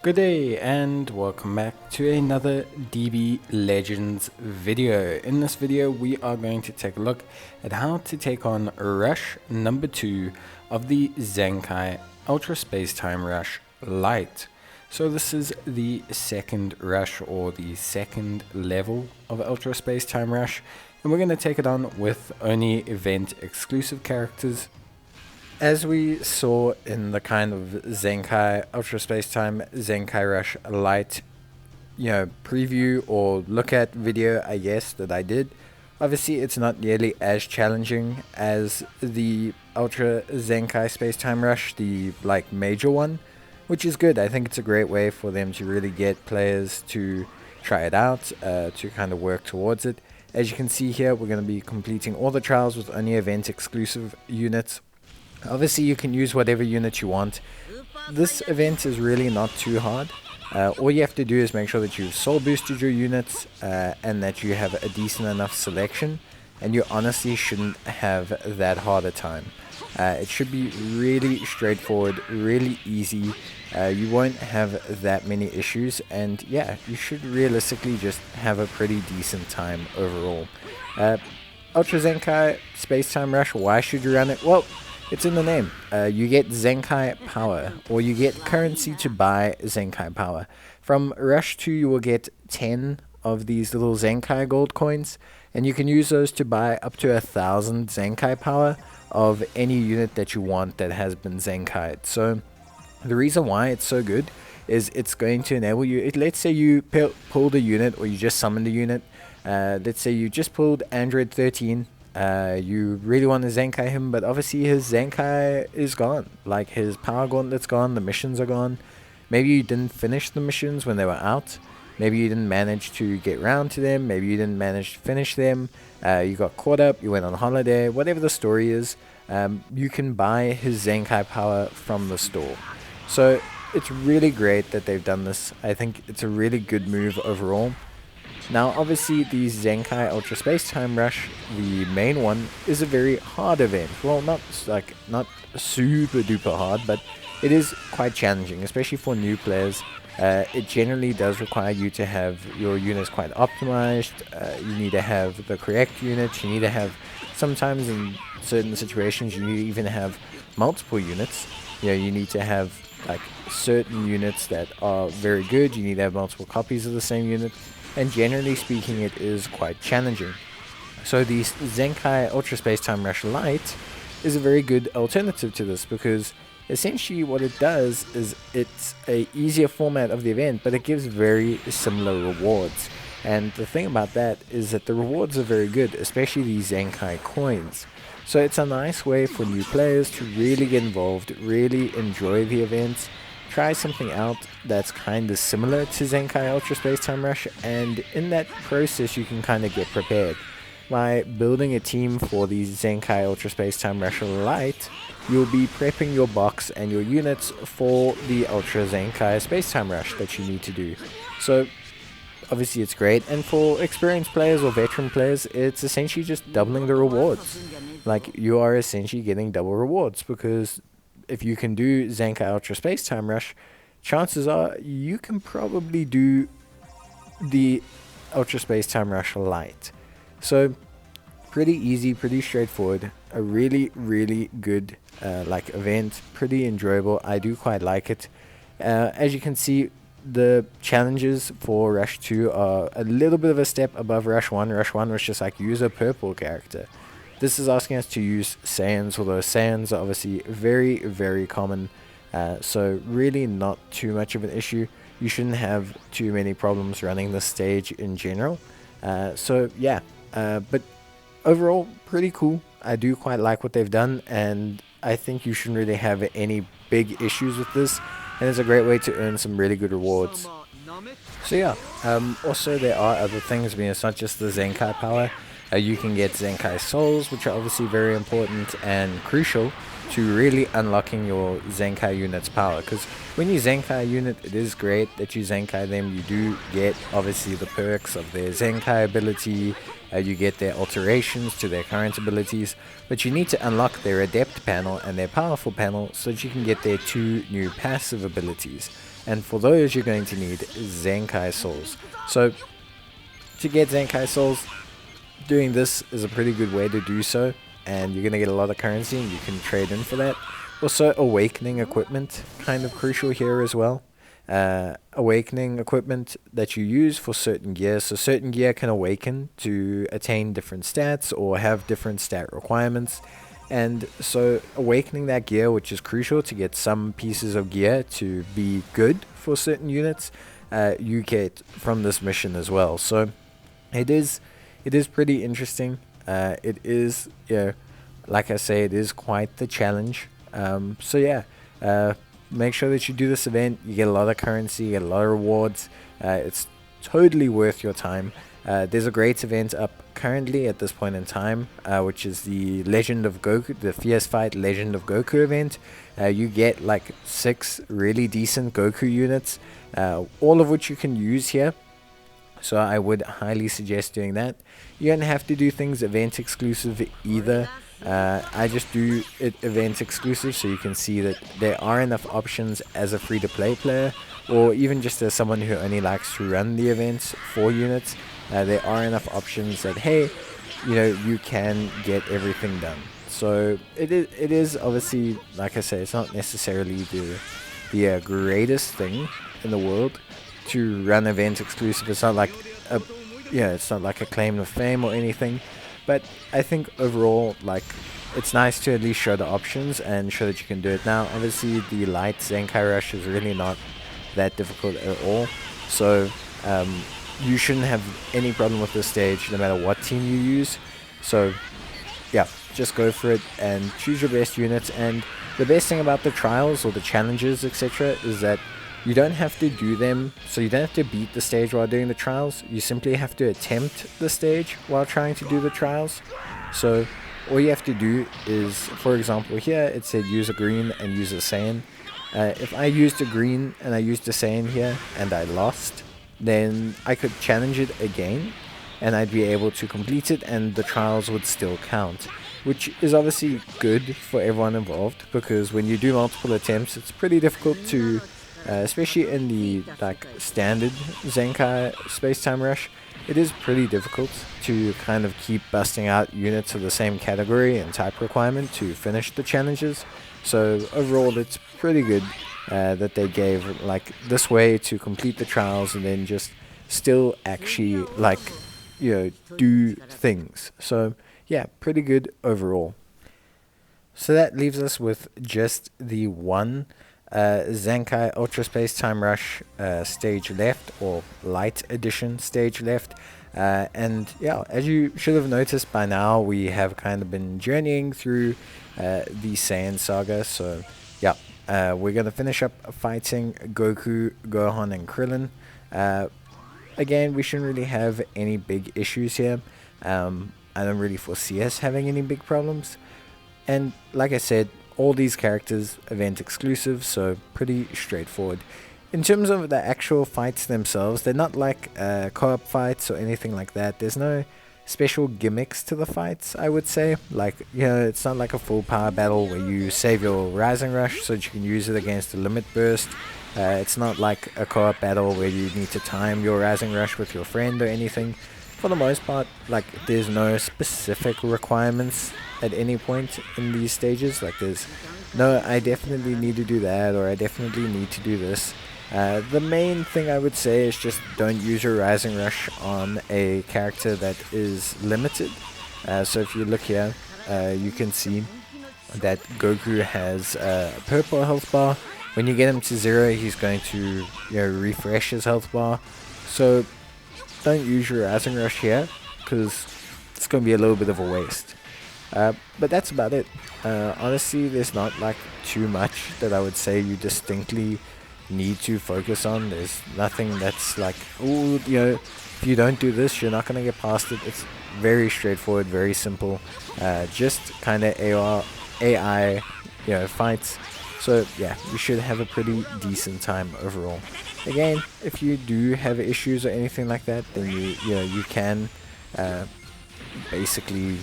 Good day and welcome back to another DB Legends video. In this video we are going to take a look at how to take on Rush number 2 of the Zenkai Ultra Space Time Rush Lite. So this is the second rush, or the second level of Ultra Space Time Rush, and we're going to take it on with only event exclusive characters. As we saw in the kind of Zenkai Ultra Space Time Zenkai Rush Lite, preview or look at video, I guess, that I did, obviously it's not nearly as challenging as the Ultra Zenkai Space Time Rush, the major one, which is good. I think it's a great way for them to really get players to try it out, to kind of work towards it. As you can see here, we're going to be completing all the trials with only event exclusive units. Obviously you can use whatever unit you want. This event is really not too hard. All you have to do is make sure that you've soul boosted your units and that you have a decent enough selection, and you honestly shouldn't have that hard a time. It should be really straightforward, really easy. You won't have that many issues, and yeah, you should realistically just have a pretty decent time overall. Ultra Zenkai Space Time Rush, why should you run it? Well, it's in the name. You get Zenkai power, or you get currency to buy Zenkai power. From Rush 2 you will get 10 of these little Zenkai gold coins, and you can use those to buy up to 1,000 Zenkai power of any unit that you want that has been Zenkai'd. So the reason why it's so good is it's going to enable you, let's say you pulled a unit, or you just summoned a unit. Let's say you just pulled Android 13. You really want to Zenkai him, but obviously his Zenkai is gone. Like, his power gauntlet's gone, the missions are gone. Maybe you didn't finish the missions when they were out. Maybe you didn't manage to get round to them. Maybe you didn't manage to finish them. You got caught up, you went on holiday, whatever the story is. You can buy his Zenkai power from the store. So it's really great that they've done this. I think it's a really good move overall. Now obviously the Zenkai Ultra Space Time Rush, the main one, is a very hard event. Well, not super duper hard, but it is quite challenging, especially for new players. It generally does require you to have your units quite optimized. You need to have the correct units. You need to have, sometimes in certain situations, you need to even have multiple units. You need to have certain units that are very good. You need to have multiple copies of the same unit. And generally speaking, it is quite challenging. So the Zenkai Ultra Space Time Rush Lite is a very good alternative to this, because essentially what it does is it's a easier format of the event, but it gives very similar rewards. And the thing about that is that the rewards are very good, especially the Zenkai coins. So it's a nice way for new players to really get involved, really enjoy the events, try something out that's kind of similar to Zenkai Ultra Space Time Rush, and in that process you can kind of get prepared. By building a team for the Zenkai Ultra Space Time Rush Lite, you'll be prepping your box and your units for the Ultra Zenkai Space Time Rush that you need to do. So obviously it's great, and for experienced players or veteran players, it's essentially just doubling the rewards. Like, you are essentially getting double rewards, because if you can do Zenkai Ultra Space Time Rush, chances are you can probably do the Ultra Space Time Rush Lite. So pretty easy, pretty straightforward, a really, really good event, pretty enjoyable. I do quite like it. As you can see, the challenges for Rush 2 are a little bit of a step above Rush 1. Rush 1 was just use a purple character. This is asking us to use Saiyans, although Saiyans are obviously very, very common, so really not too much of an issue. You shouldn't have too many problems running this stage in general. So yeah, but overall pretty cool. I do quite like what they've done, and I think you shouldn't really have any big issues with this, and it's a great way to earn some really good rewards. So yeah, also there are other things. It's not just the Zenkai power. You can get Zenkai souls, which are obviously very important and crucial to really unlocking your Zenkai unit's power, because when you Zenkai a unit, it is great that you Zenkai them. You do get obviously the perks of their Zenkai ability, You get their alterations to their current abilities, but you need to unlock their adept panel and their powerful panel so that you can get their 2 new passive abilities. And for those you're going to need Zenkai Souls. So to get Zenkai Souls, doing this is a pretty good way to do so, and you're going to get a lot of currency and you can trade in for that. Also, awakening equipment, kind of crucial here as well. Awakening equipment that you use for certain gear. So certain gear can awaken to attain different stats or have different stat requirements. And so awakening that gear, which is crucial to get some pieces of gear to be good for certain units, you get from this mission as well. So it is pretty interesting. It is, like I say, it is quite the challenge. So yeah, make sure that you do this event. You get a lot of currency, you get a lot of rewards. It's totally worth your time. There's a great event up currently at this point in time, which is the Legend of Goku, the Fierce Fight Legend of Goku event. You get like 6 really decent Goku units, all of which you can use here. So I would highly suggest doing that. You don't have to do things event exclusive either. I just do it event exclusive so you can see that there are enough options as a free-to-play player, or even just as someone who only likes to run the events for units. There are enough options that, hey, you can get everything done. So it is obviously, like I say, it's not necessarily the greatest thing in the world to run event exclusive. It's not like it's not like a claim to fame or anything, but I think overall, like, it's nice to at least show the options and show that you can do it. Now obviously the light Zenkai Rush is really not that difficult at all, so you shouldn't have any problem with this stage no matter what team you use. So yeah, just go for it and choose your best units. And the best thing about the trials or the challenges, etc., is that you don't have to do them, so you don't have to beat the stage while doing the trials. You simply have to attempt the stage while trying to do the trials. So all you have to do is, for example, here it said use a green and use a Saiyan. If I used a green and I used a Saiyan here and I lost, then I could challenge it again and I'd be able to complete it and the trials would still count, which is obviously good for everyone involved, because when you do multiple attempts, it's pretty difficult to especially in the standard Zenkai Space-Time Rush, it is pretty difficult to kind of keep busting out units of the same category and type requirement to finish the challenges. So overall, it's pretty good that they gave like this way to complete the trials and then just still actually do things. So yeah, pretty good overall. So that leaves us with just the one Zenkai Ultra Space Time Rush stage left, or Lite Edition stage left. And yeah, as you should have noticed by now, we have kind of been journeying through the Saiyan saga. So yeah, we're going to finish up fighting Goku, Gohan, and Krillin. Again, we shouldn't really have any big issues here. I don't really foresee us having any big problems. And like I said, all these characters event exclusive, so pretty straightforward. In terms of the actual fights themselves, they're not like co-op fights or anything like that. There's no special gimmicks to the fights, I would say. Like, it's not like a full power battle where you save your Rising Rush so that you can use it against a limit burst. It's not like a co-op battle where you need to time your Rising Rush with your friend or anything. For the most part, like, there's no specific requirements at any point in these stages. Like, there's no, I definitely need to do that, or I definitely need to do this. The main thing I would say is just don't use your Rising Rush on a character that is limited. So if you look here, you can see that Goku has a purple health bar. When you get him to 0, he's going to refresh his health bar. So don't use your Rising Rush here, because it's going to be a little bit of a waste. But that's about it. Honestly, there's not like too much that I would say you distinctly need to focus on. There's nothing that's like, oh, if you don't do this, you're not going to get past it. It's very straightforward, very simple. Just kind of AI, fights. So yeah, you should have a pretty decent time overall. Again, if you do have issues or anything like that, then you can basically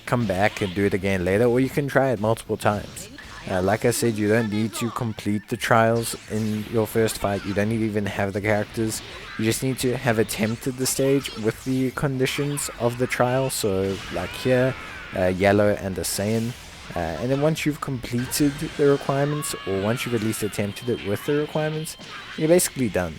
come back and do it again later, or you can try it multiple times. Like I said, you don't need to complete the trials in your first fight. You don't need to even have the characters. You just need to have attempted the stage with the conditions of the trial. So like here, yellow and a Saiyan. And then once you've completed the requirements, or once you've at least attempted it with the requirements, you're basically done.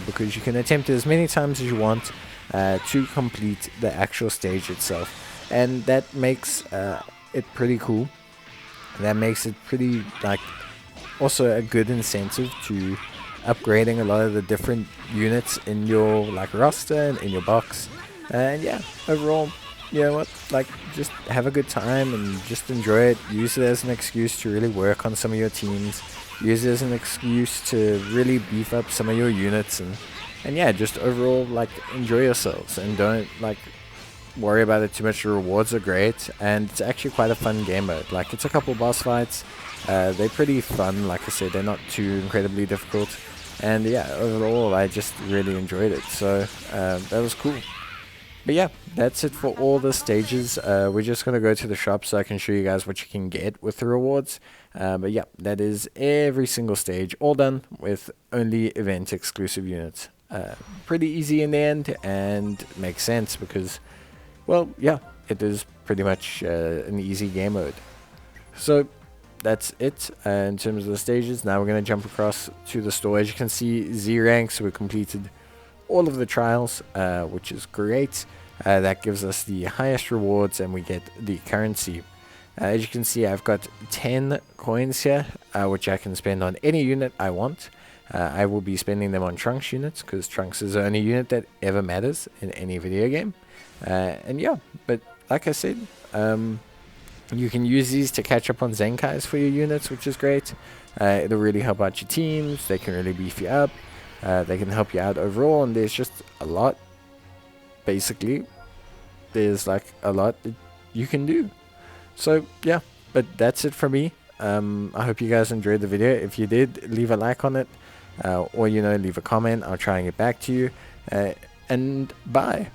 Because you can attempt it as many times as you want to complete the actual stage itself. And that makes it pretty cool. That makes it pretty, like, also a good incentive to upgrading a lot of the different units in your, like, roster and in your box. And yeah, overall, you know what, like, just have a good time and just enjoy it. Use it as an excuse to really work on some of your teams. Use it as an excuse to really beef up some of your units. And yeah, just overall, like, enjoy yourselves and don't, like, worry about it too much. The rewards are great, and it's actually quite a fun game mode. Like, it's a couple boss fights, they're pretty fun. Like I said, they're not too incredibly difficult, and yeah, overall I just really enjoyed it. So that was cool. But yeah, that's it for all the stages. We're just gonna go to the shop so I can show you guys what you can get with the rewards. But yeah, that is every single stage, all done with only event exclusive units. Pretty easy in the end, and makes sense because, well, yeah, it is pretty much an easy game mode. So that's it in terms of the stages. Now we're going to jump across to the store. As you can see, Z rank, so we completed all of the trials, which is great. That gives us the highest rewards, and we get the currency. As you can see, I've got 10 coins here, which I can spend on any unit I want. I will be spending them on Trunks units, because Trunks is the only unit that ever matters in any video game. And yeah, but like I said, you can use these to catch up on Zenkais for your units, which is great. It'll really help out your teams. They can really beef you up. They can help you out overall, and there's just a lot. Basically, there's like a lot that you can do. So yeah, but that's it for me. I hope you guys enjoyed the video. If you did, leave a like on it, or, you know, leave a comment. I'll try and get back to you. And bye.